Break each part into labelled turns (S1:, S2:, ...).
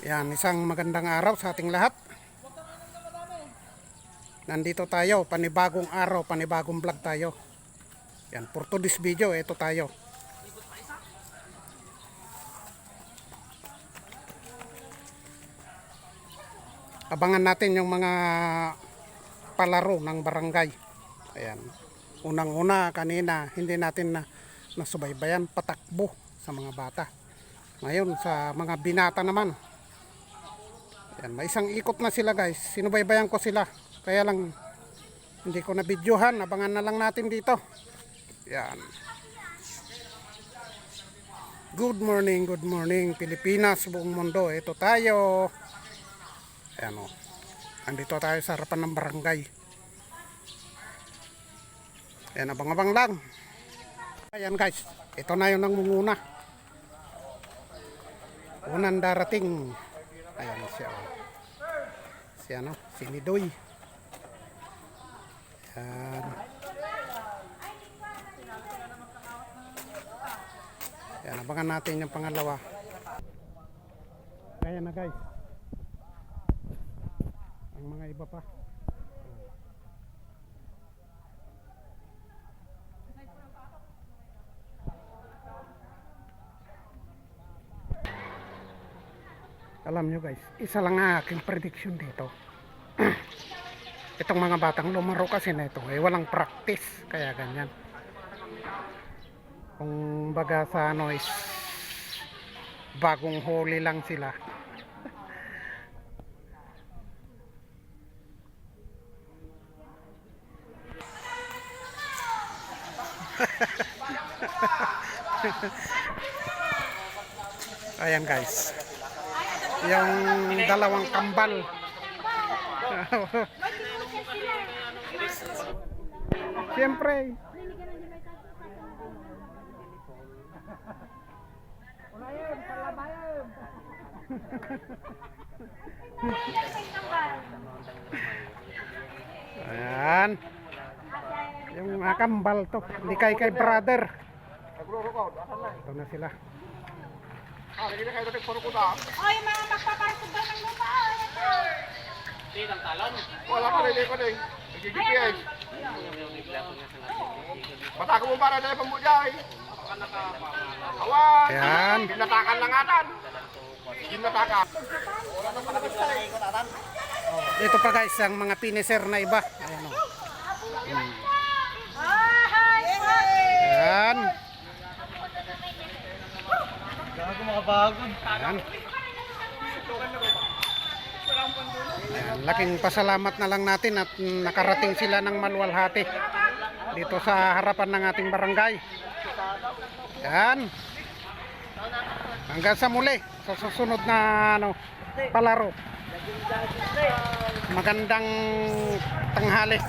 S1: Yan, isang magandang araw sa ating lahat. Nandito tayo, panibagong araw, panibagong vlog tayo. Yan, for today's video, ito tayo. Abangan natin yung mga palaro ng barangay. Ayan. Unang-una kanina, hindi natin nasubaybayan, patakbo sa mga bata. Ngayon, sa mga binata naman. Ayan, may isang ikot na sila guys. Sinubaybayan ko sila. Kaya lang, hindi ko na videohan. Abangan na lang natin dito. Ayan. Good morning Pilipinas, buong mundo. Ito tayo. Ayan o. Andito tayo sa harapan ng barangay. Ayan, abang-abang lang. Ayan guys, ito na yung nangunguna. Unang darating. Ayan siya o. Si ano, si Nidoy. Ayan. Ayan, abangan natin yung pangalawa. Ayan na guys. Ang mga iba pa. Alam nyo guys, isa lang ang aking prediction dito. Itong mga batang lumaro kasi na ito, walang practice, kaya ganyan. Kung baga sa ano is bagong huli lang sila. Ayan guys, yung dalawang kambal. Siyempre. Ayan. Yung mga kambal to, hindi kay brother. Ito na sila.
S2: Oy, mga magpaparko ba ng lupa?
S3: Hindi, ng talon.
S4: Wala pa rin ko din. Nag-GPS. Matako mo para dahil pambudya eh. Awan.
S1: Ayan.
S4: Ginatakan lang atan. Ginatakan.
S1: Ito pa guys, ang mga finisher na iba. Ayan o. Ayan.
S3: Gago mga bagod.
S1: Ayan. Ayan. Laking pasalamat na lang natin at nakarating sila ng maluwalhati dito sa harapan ng ating barangay. Ayan. Hanggang sa muli, sa susunod na palaro. Magandang tanghali.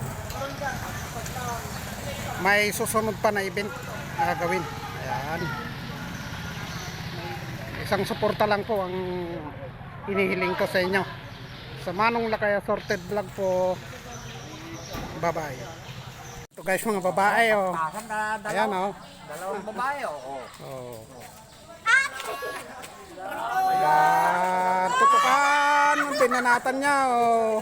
S1: May susunod pa na event na gagawin. Ayan. Isang suporta lang po ang hinihiling ko sa inyo. Sa Manong Lakaya Sorted Vlog po. Bye bye. Ito guys, mga babae oh. Ayan oh.
S3: Dalawang babae, oo.
S1: Oh. Ayan, tutukan. Binanatan niya oh.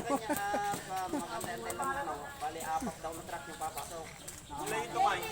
S3: Bali, apat daw na truck yung papasok. Kulay ito kayo.